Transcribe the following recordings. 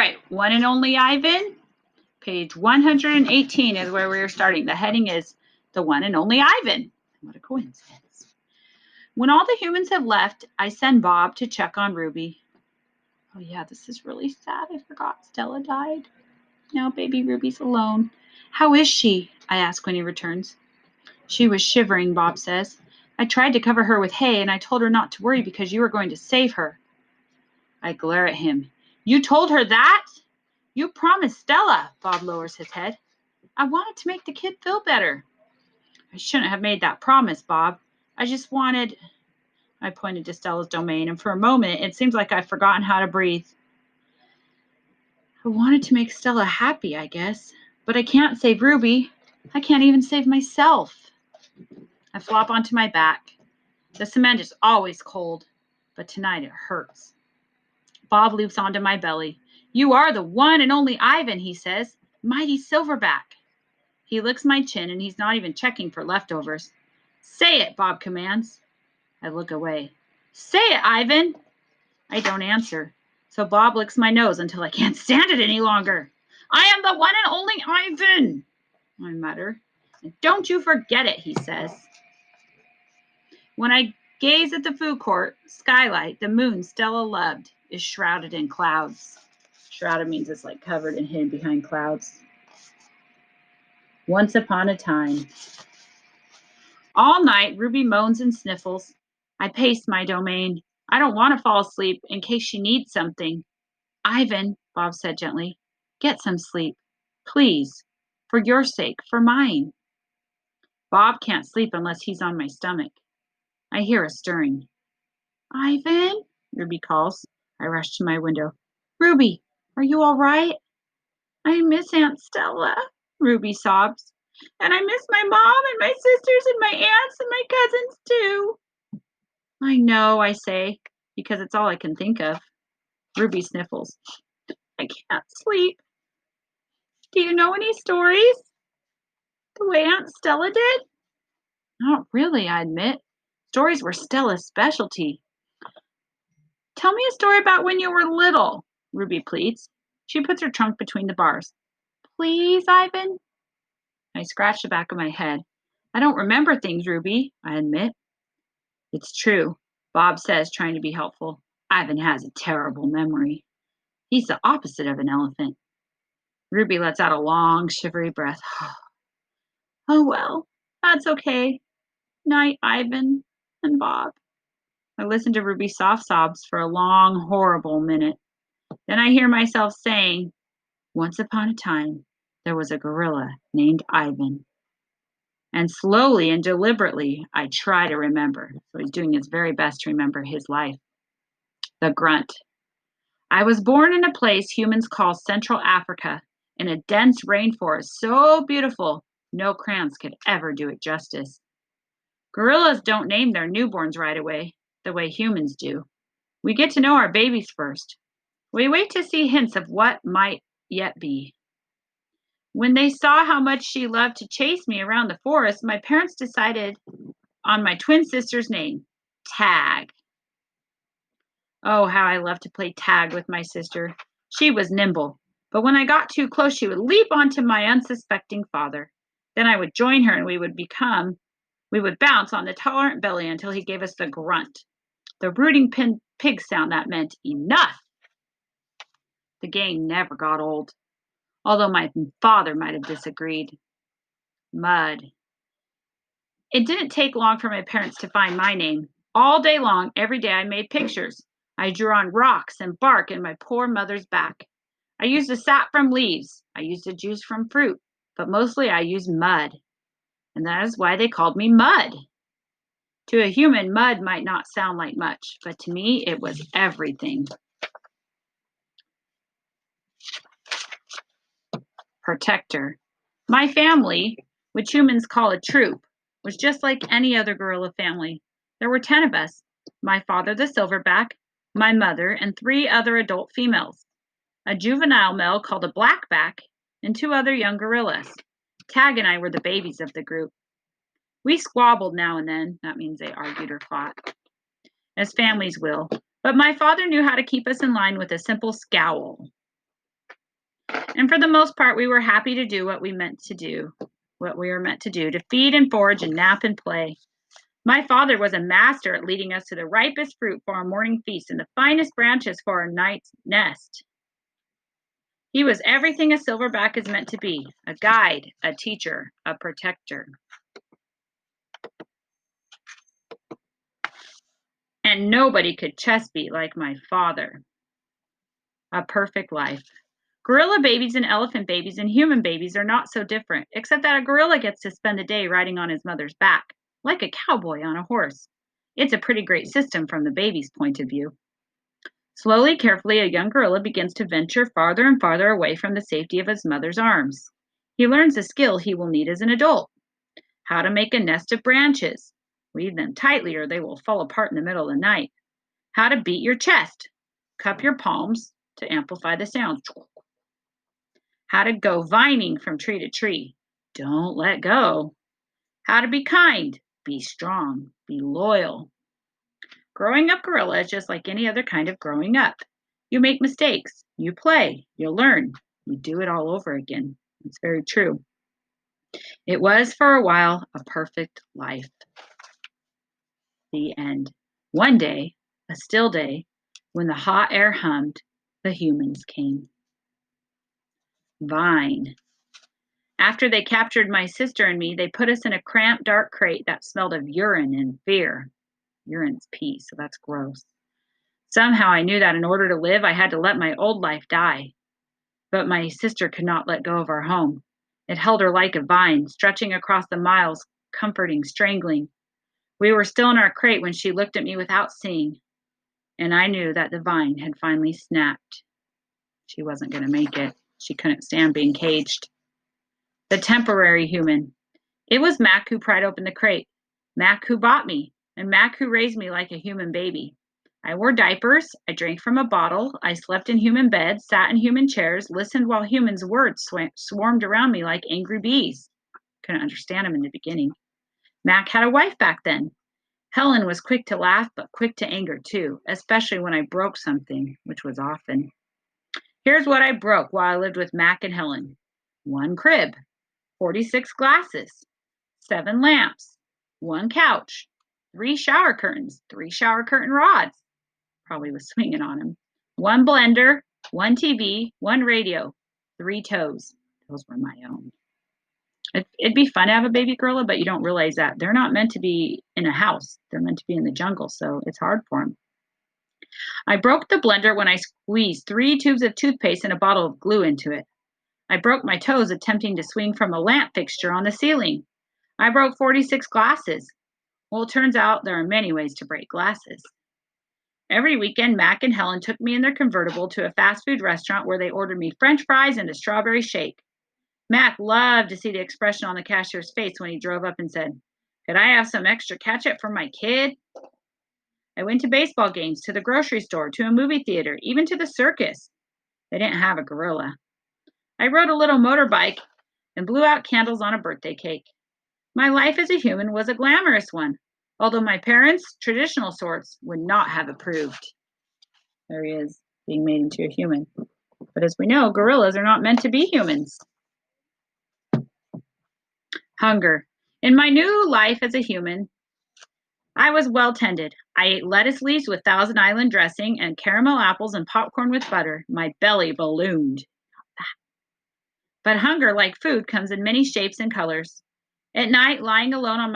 right, one and only Ivan. Page 118 is where we're starting. The heading is The One and Only Ivan. What a coincidence. When all the humans have left, I send Bob to check on Ruby. Oh yeah, this is really sad. I forgot Stella died. Now baby Ruby's alone. How is she? I ask when he returns. She was shivering, Bob says. I tried to cover her with hay and I told her not to worry because you were going to save her. I glare at him. You told her that? You promised Stella. Bob lowers his head. I wanted to make the kid feel better. I shouldn't have made that promise, Bob. I just wanted... I pointed to Stella's domain, and for a moment, it seems like I've forgotten how to breathe. I wanted to make Stella happy, I guess. But I can't save Ruby. I can't even save myself. I flop onto my back. The cement is always cold, but tonight it hurts. Bob leaps onto my belly. You are the one and only Ivan, he says. Mighty Silverback. He licks my chin, and he's not even checking for leftovers. Say it, Bob commands. I look away. Say it, Ivan. I don't answer. So Bob licks my nose until I can't stand it any longer. I am the one and only Ivan, I mutter. And don't you forget it, he says. When I gaze at the food court skylight, the moon Stella loved is shrouded in clouds. Shrouded means it's like covered and hidden behind clouds. Once upon a time. All night, Ruby moans and sniffles. I pace my domain. I don't want to fall asleep in case she needs something. Ivan, Bob said gently, get some sleep. Please. For your sake, for mine. Bob can't sleep unless he's on my stomach. I hear a stirring. Ivan, Ruby calls. I rush to my window. Ruby, are you all right? I miss Aunt Stella, Ruby sobs. And I miss my mom and my sisters and my aunts and my cousins too. I know, I say, because it's all I can think of. Ruby sniffles. I can't sleep. Do you know any stories? The way Aunt Stella did? Not really, I admit. Stories were Stella's specialty. Tell me a story about when you were little, Ruby pleads. She puts her trunk between the bars. Please, Ivan? I scratch the back of my head. I don't remember things, Ruby, I admit. It's true, Bob says, trying to be helpful. Ivan has a terrible memory. He's the opposite of an elephant. Ruby lets out a long, shivery breath. Oh, well, that's okay. Night, Ivan and Bob. I listen to Ruby's soft sobs for a long, horrible minute. Then I hear myself saying, once upon a time, there was a gorilla named Ivan. And slowly and deliberately, I try to remember. So he's doing his very best to remember his life. The grunt. I was born in a place humans call Central Africa, in a dense rainforest so beautiful, no crayons could ever do it justice. Gorillas don't name their newborns right away, the way humans do. We get to know our babies first. We wait to see hints of what might yet be. When they saw how much she loved to chase me around the forest, my parents decided on my twin sister's name, Tag. Oh, how I loved to play tag with my sister. She was nimble, but when I got too close, she would leap onto my unsuspecting father. Then I would join her and we would bounce on the tolerant belly until he gave us the grunt, the rooting pig sound that meant enough. The game never got old, although my father might have disagreed. Mud. It didn't take long for my parents to find my name. All day long, every day, I made pictures. I drew on rocks and bark in my poor mother's back. I used a sap from leaves. I used a juice from fruit, but mostly I used mud. And that is why they called me Mud. To a human, mud might not sound like much, but to me, it was everything. Protector. My family, which humans call a troop, was just like any other gorilla family. There were 10 of us. My father, the silverback, my mother, and 3 other adult females. A juvenile male called a blackback, and 2 other young gorillas. Tag and I were the babies of the group. We squabbled now and then, that means they argued or fought, as families will, but my father knew how to keep us in line with a simple scowl. And for the most part, we were happy to do what we were meant to do, to feed and forage and nap and play. My father was a master at leading us to the ripest fruit for our morning feast and the finest branches for our night's nest. He was everything a silverback is meant to be: a guide, a teacher, a protector. And nobody could chest beat like my father. A perfect life. Gorilla babies and elephant babies and human babies are not so different, except that a gorilla gets to spend the day riding on his mother's back, like a cowboy on a horse. It's a pretty great system from the baby's point of view. Slowly, carefully, a young gorilla begins to venture farther and farther away from the safety of his mother's arms. He learns a skill he will need as an adult: how to make a nest of branches. Weave them tightly or they will fall apart in the middle of the night. How to beat your chest. Cup your palms to amplify the sound. How to go vining from tree to tree. Don't let go. How to be kind. Be strong. Be loyal. Growing up gorilla is just like any other kind of growing up. You make mistakes. You play. You learn. You do it all over again. It's very true. It was for a while a perfect life. The end. One day, a still day, when the hot air hummed, the humans came. Vine. After they captured my sister and me, they put us in a cramped, dark crate that smelled of urine and fear. Urine's pee, so that's gross. Somehow I knew that in order to live, I had to let my old life die. But my sister could not let go of our home. It held her like a vine, stretching across the miles, comforting, strangling. We were still in our crate when she looked at me without seeing, and I knew that the vine had finally snapped. She wasn't going to make it. She couldn't stand being caged. The temporary human. It was Mac who pried open the crate, Mac who bought me, and Mac who raised me like a human baby. I wore diapers, I drank from a bottle, I slept in human beds, sat in human chairs, listened while humans' words swarmed around me like angry bees. Couldn't understand them in the beginning. Mac had a wife back then. Helen was quick to laugh, but quick to anger too, especially when I broke something, which was often. Here's what I broke while I lived with Mac and Helen: one crib, 46 glasses, 7 lamps, 1 couch, 3 shower curtains, 3 shower curtain rods. Probably was swinging on him. 1 blender, 1 TV, 1 radio, 3 toes. Those were my own. It'd be fun to have a baby gorilla, but you don't realize that they're not meant to be in a house. They're meant to be in the jungle, so it's hard for them. I broke the blender when I squeezed 3 tubes of toothpaste and a bottle of glue into it. I broke my toes attempting to swing from a lamp fixture on the ceiling. I broke 46 glasses. Well, it turns out there are many ways to break glasses. Every weekend, Mac and Helen took me in their convertible to a fast food restaurant where they ordered me French fries and a strawberry shake. Mac loved to see the expression on the cashier's face when he drove up and said, "Could I have some extra ketchup for my kid?" I went to baseball games, to the grocery store, to a movie theater, even to the circus. They didn't have a gorilla. I rode a little motorbike and blew out candles on a birthday cake. My life as a human was a glamorous one, although my parents, traditional sorts, would not have approved. There he is, being made into a human. But as we know, gorillas are not meant to be humans. Hunger. In my new life as a human, I was well tended. I ate lettuce leaves with Thousand Island dressing and caramel apples and popcorn with butter. My belly ballooned. But hunger, like food, comes in many shapes and colors. At night, lying alone on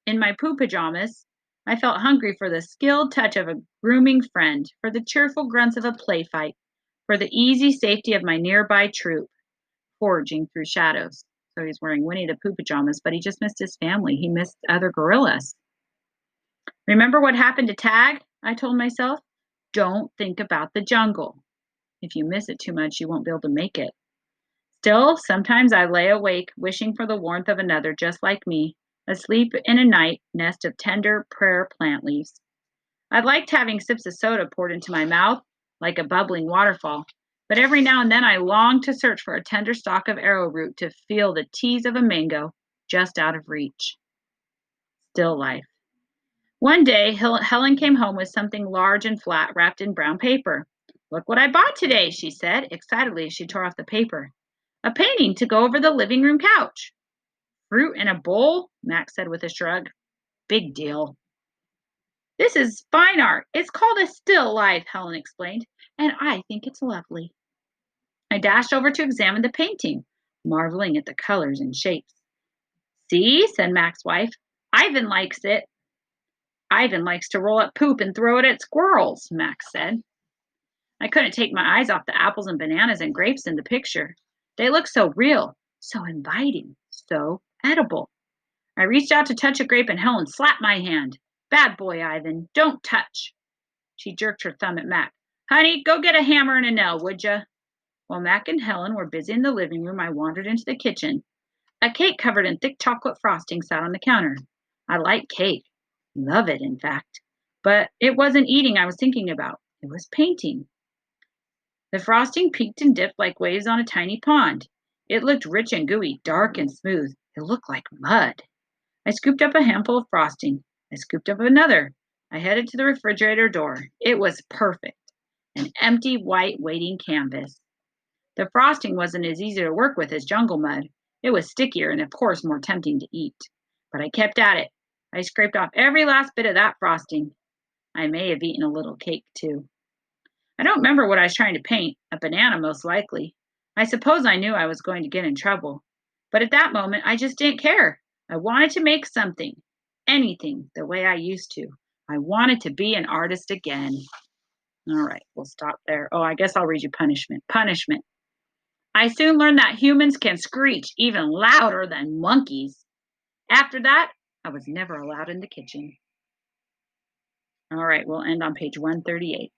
in my poo pajamas, I felt hungry for the skilled touch of a grooming friend, for the cheerful grunts of a play fight, for the easy safety of my nearby troop, foraging through shadows. So he's wearing Winnie the Pooh pajamas, but he just missed his family. He missed other gorillas. Remember what happened to Tag? I told myself. Don't think about the jungle. If you miss it too much, you won't be able to make it. Still, sometimes I lay awake, wishing for the warmth of another just like me, asleep in a night nest of tender prayer plant leaves. I liked having sips of soda poured into my mouth like a bubbling waterfall, but every now and then I longed to search for a tender stalk of arrowroot to feel the tease of a mango just out of reach. Still life. One day, Helen came home with something large and flat wrapped in brown paper. Look what I bought today, she said excitedly as she tore off the paper. A painting to go over the living room couch. Fruit in a bowl? Max said with a shrug. Big deal. This is fine art. It's called a still life, Helen explained, and I think it's lovely. I dashed over to examine the painting, marveling at the colors and shapes. See, said Max's wife. Ivan likes it. Ivan likes to roll up poop and throw it at squirrels, Max said. I couldn't take my eyes off the apples and bananas and grapes in the picture. They looked so real, so inviting, so edible. I reached out to touch a grape and Helen slapped my hand. Bad boy, Ivan. Don't touch. She jerked her thumb at Mac. Honey, go get a hammer and a nail, would ya? While Mac and Helen were busy in the living room, I wandered into the kitchen. A cake covered in thick chocolate frosting sat on the counter. I like cake. Love it, in fact. But it wasn't eating I was thinking about. It was painting. The frosting peaked and dipped like waves on a tiny pond. It looked rich and gooey, dark and smooth. It looked like mud. I scooped up a handful of frosting. I scooped up another. I headed to the refrigerator door. It was perfect. An empty white waiting canvas. The frosting wasn't as easy to work with as jungle mud. It was stickier and, of course, more tempting to eat. But I kept at it. I scraped off every last bit of that frosting. I may have eaten a little cake, too. I don't remember what I was trying to paint. A banana, most likely. I suppose I knew I was going to get in trouble. But at that moment, I just didn't care. I wanted to make something. Anything the way I used to. I wanted to be an artist again. All right, we'll stop there. Oh, I guess I'll read you punishment. Punishment. I soon learned that humans can screech even louder than monkeys. After that, I was never allowed in the kitchen. All right, we'll end on page 138.